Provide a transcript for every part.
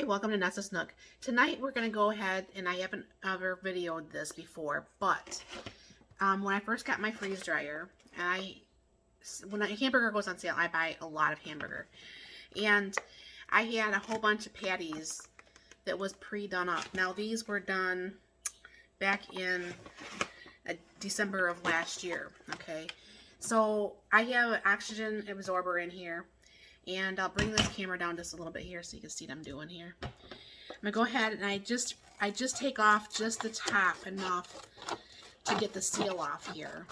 Hi, welcome to Nessa's Nook. Tonight we're going to go ahead, and I haven't ever videoed this before, but when I first got my freeze dryer, when a hamburger goes on sale, I buy a lot of hamburger. And I had a whole bunch of patties that was pre-done up. Now these were done back in December of last year, okay? So I have an oxygen absorber in here. And I'll bring this camera down just a little bit here so you can see what I'm doing here. I'm gonna go ahead and I just take off just the top enough to get the seal off here.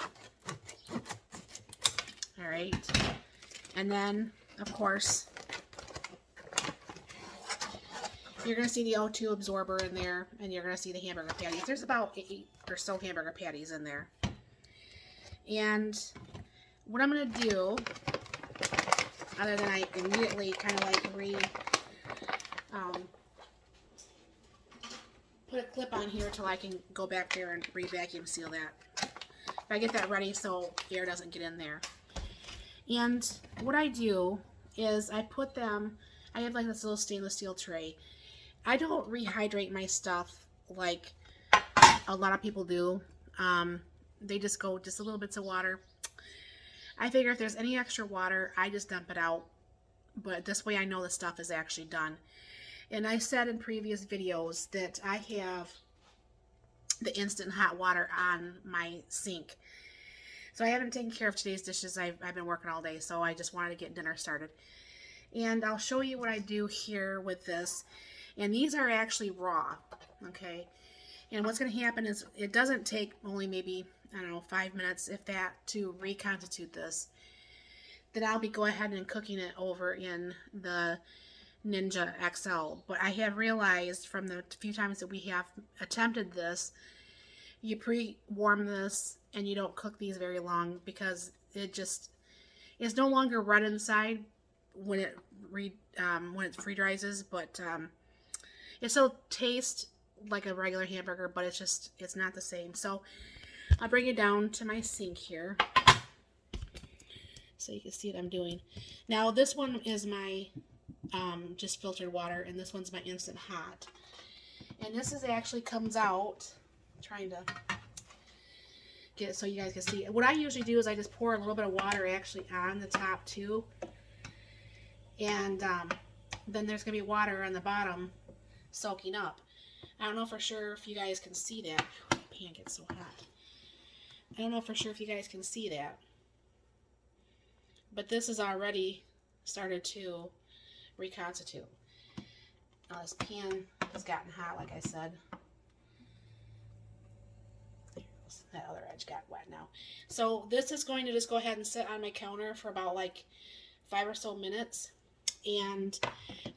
All right, and then of course you're gonna see the O2 absorber in there, and you're gonna see the hamburger patties. There's about 8 or so hamburger patties in there. And what I'm gonna do, other than I immediately kind of like put a clip on here till I can go back there and re-vacuum seal that. But I get that ready so air doesn't get in there. And what I do is I put them, I have like this little stainless steel tray. I don't rehydrate my stuff like a lot of people do. They just go just a little bits of water. I figure if there's any extra water, I just dump it out. But this way I know the stuff is actually done. And I said in previous videos that I have the instant hot water on my sink. So I haven't taken care of today's dishes. I've been working all day, so I just wanted to get dinner started. And I'll show you what I do here with this. And these are actually raw, okay? And what's going to happen is it doesn't take only maybe, I don't know, 5 minutes, if that, to reconstitute this. Then I'll be go ahead and cooking it over in the Ninja XL. But I have realized from the few times that we have attempted this, you pre-warm this and you don't cook these very long because it's no longer red inside when it free dries, but it still tastes like a regular hamburger, but it's not the same. So I'll bring it down to my sink here so you can see what I'm doing. Now this one is my just filtered water, and this one's my instant hot. And this is actually comes out, I'm trying to get it so you guys can see. What I usually do is I just pour a little bit of water actually on the top too. And then there's going to be water on the bottom soaking up. I don't know for sure if you guys can see that. The pan gets so hot. I don't know for sure if you guys can see that. But this has already started to reconstitute. Now this pan has gotten hot, like I said. That other edge got wet now. So this is going to just go ahead and sit on my counter for about like 5 or so minutes. And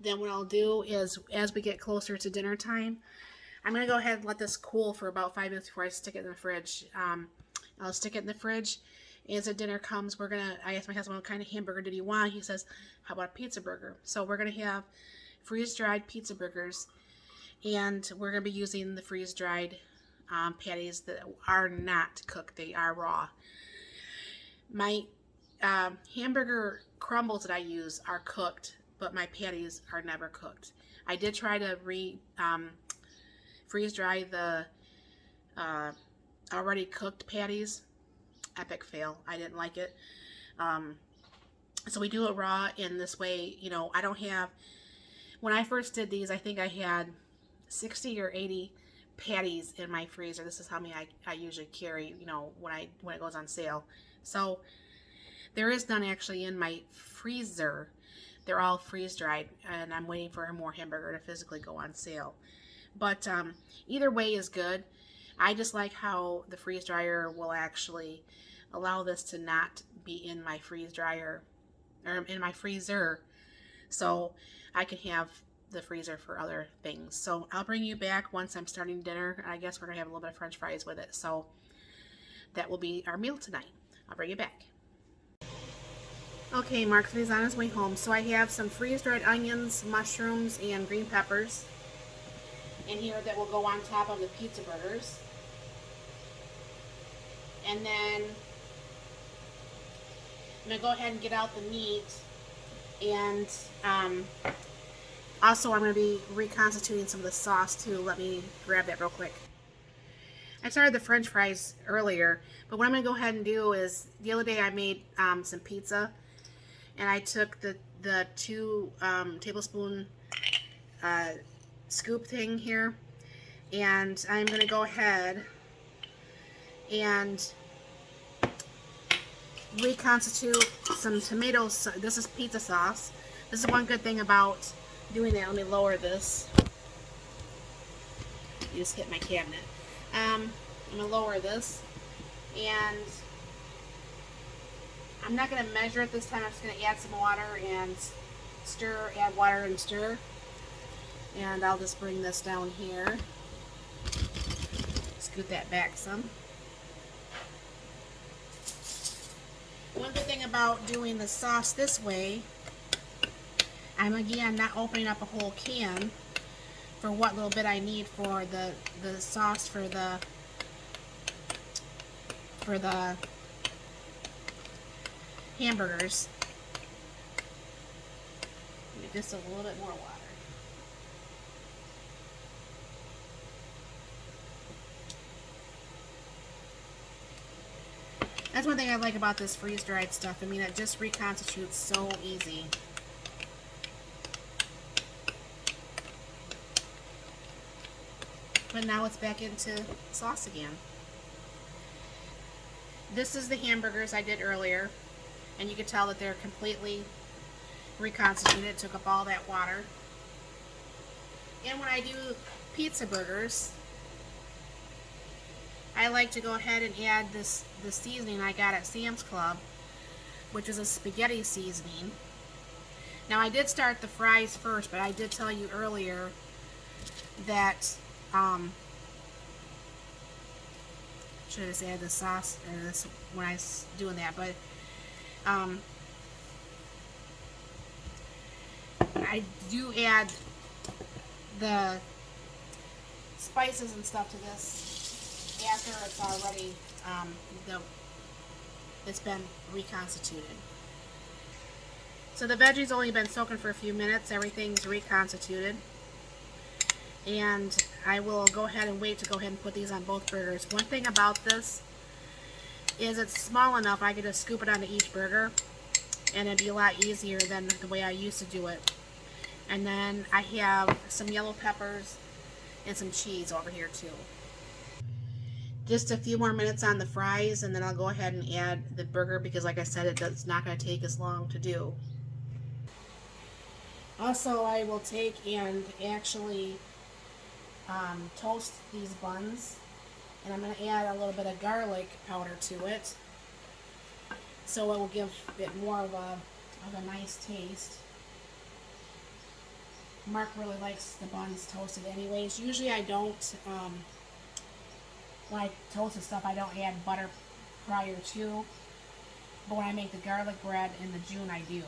then what I'll do is, as we get closer to dinner time, I'm going to go ahead and let this cool for about 5 minutes before I stick it in the fridge. I'll stick it in the fridge. As the dinner comes, I asked my husband, what kind of hamburger did he want? He says, how about a pizza burger? So we're going to have freeze-dried pizza burgers. And we're going to be using the freeze-dried patties that are not cooked. They are raw. My hamburger crumbles that I use are cooked, but my patties are never cooked. I did try to freeze-dry the already cooked patties. Epic fail. I didn't like it. So we do it raw in this way. You know, I don't have, when I first did these, I think I had 60 or 80 patties in my freezer. This is how many I usually carry, you know, when it goes on sale. So there is none actually in my freezer. They're all freeze-dried, and I'm waiting for more hamburger to physically go on sale. But either way is good. I just like how the freeze dryer will actually allow this to not be in my freeze dryer or in my freezer, so I can have the freezer for other things. So I'll bring you back once I'm starting dinner. I guess we're gonna have a little bit of French fries with it, so that will be our meal tonight. I'll bring you back. Okay, Mark is on his way home. So I have some freeze-dried onions, mushrooms, and green peppers in here that will go on top of the pizza burgers. And then I'm going to go ahead and get out the meat, and Also, I'm going to be reconstituting some of the sauce too. Let me grab that real quick. I started the French fries earlier, but what I'm going to go ahead and do is, the other day I made some pizza, and I took the 2 tablespoon scoop thing here, and I'm going to go ahead and reconstitute some tomatoes. This is pizza sauce. This is one good thing about doing that. Let me lower this. You just hit my cabinet. I'm going to lower this, and I'm not going to measure it this time. I'm just going to add some water and stir, add water and stir. And I'll just bring this down here. Scoot that back some. One good thing about doing the sauce this way, I'm again not opening up a whole can for what little bit I need for the sauce for the hamburgers. Just a little bit more water. That's one thing I like about this freeze-dried stuff. I mean, it just reconstitutes so easy. But now it's back into sauce again. This is the hamburgers I did earlier, and you can tell that they're completely reconstituted. It took up all that water. And when I do pizza burgers, I like to go ahead and add the seasoning I got at Sam's Club, which is a spaghetti seasoning. Now, I did start the fries first, but I did tell you earlier that should have just added the sauce or this when I was doing that, but I do add the spices and stuff to this after it's already it's been reconstituted. So the veggies only been soaking for a few minutes. Everything's reconstituted, and I will go ahead and wait to go ahead and put these on both burgers. One thing about this is it's small enough I could just scoop it onto each burger, and it'd be a lot easier than the way I used to do it. And then I have some yellow peppers and some cheese over here too. Just a few more minutes on the fries, and then I'll go ahead and add the burger because, like I said, it's not going to take as long to do. Also, I will take and actually toast these buns, and I'm going to add a little bit of garlic powder to it, so it will give it more of a nice taste. Mark really likes the buns toasted anyways. Usually I don't, when I toast the stuff, I don't add butter prior to, but when I make the garlic bread in the June, I do.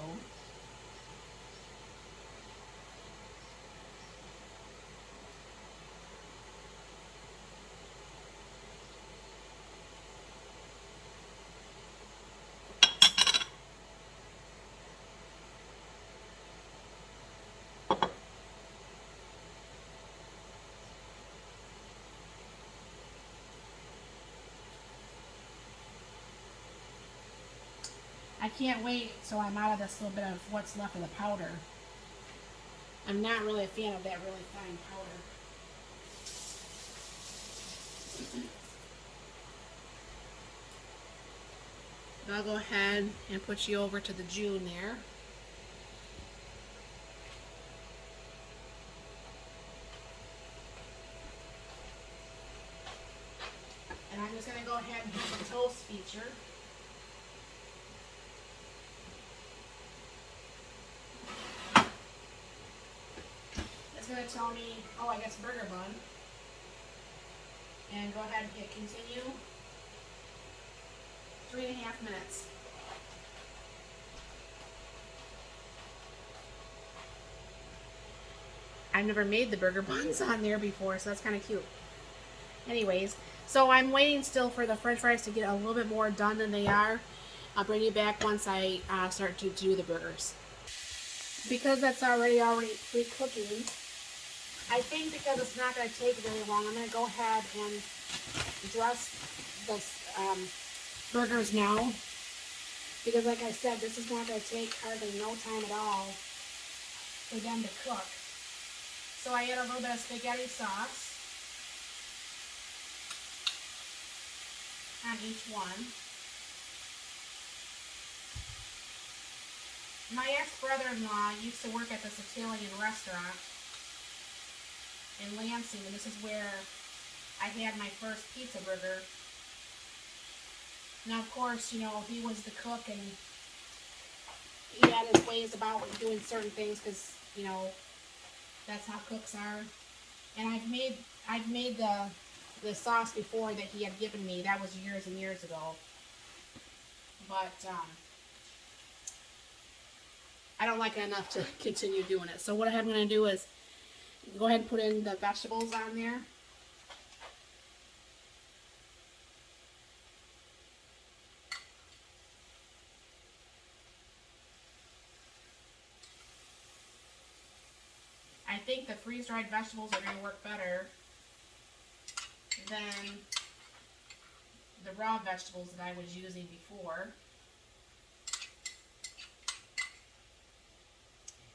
I can't wait till I'm out of this little bit of what's left of the powder. I'm not really a fan of that really fine powder. I'll go ahead and put you over to the June there. And I'm just going to go ahead and do the toast feature. It's going to tell me, oh, I guess burger bun. And go ahead and hit continue. 3.5 minutes. I've never made the burger buns on there before, so that's kind of cute. Anyways, so I'm waiting still for the French fries to get a little bit more done than they are. I'll bring you back once I start to do the burgers. because that's already pre-cooking, I think because it's not going to take very long, I'm going to go ahead and dress the burgers now. Because like I said, this is not going to take hardly no time at all for them to cook. So I add a little bit of spaghetti sauce on each one. My ex-brother-in-law used to work at this Italian restaurant in Lansing, and this is where I had my first pizza burger. Now, of course, you know, he was the cook, and he had his ways about doing certain things because, you know, that's how cooks are. And I've made the sauce before that he had given me. That was years and years ago. But I don't like it enough to continue doing it. So what I'm going to do is go ahead and put in the vegetables on there. I think the freeze-dried vegetables are going to work better than the raw vegetables that I was using before.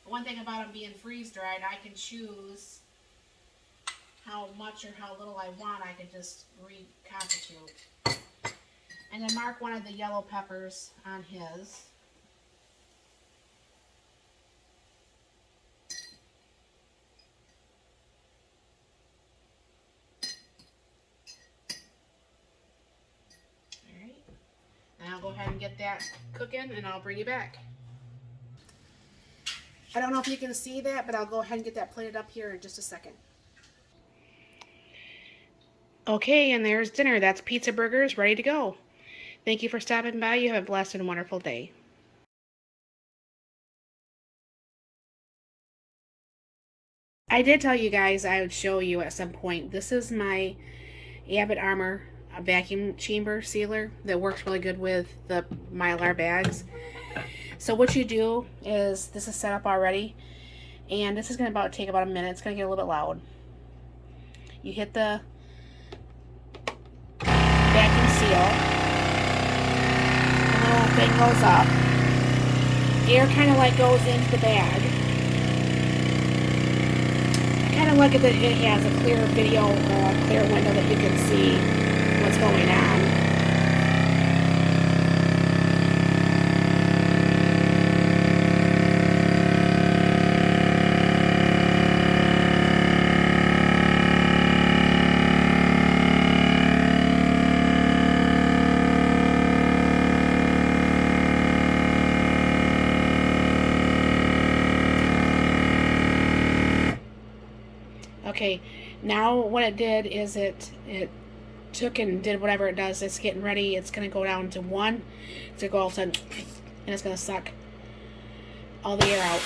One thing about them being freeze-dried, I can choose how much or how little I want. I can just reconstitute. And then Mark wanted the yellow peppers on his. Alright. And I'll go ahead and get that cooking and I'll bring you back. I don't know if you can see that, but I'll go ahead and get that plated up here in just a second. Okay, and there's dinner. That's pizza burgers ready to go. Thank you for stopping by. You have a blessed and wonderful day. I did tell you guys I would show you at some point. This is my Abbott Armor vacuum chamber sealer that works really good with the Mylar bags. So what you do is, this is set up already, and this is going to take about a minute. It's going to get a little bit loud. You hit the vacuum seal, the little thing goes up, air kind of like goes into the bag. I kind of like it that it has a clear video, a clear window that you can see what's going on. Okay, now what it did is it took and did whatever it does. It's getting ready. It's going to go down to 1. It's going to go all of a sudden, and it's going to suck all the air out.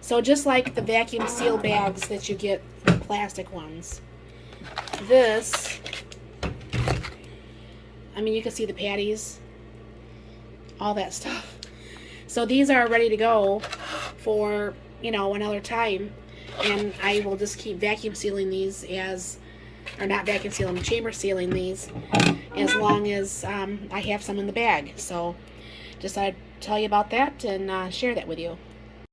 So just like the vacuum seal bags that you get, the plastic ones, this, I mean, you can see the patties, all that stuff. So these are ready to go for, you know, another time, and I will just keep vacuum sealing these or not vacuum sealing, chamber sealing these as long as I have some in the bag. So just I'd tell you about that and share that with you.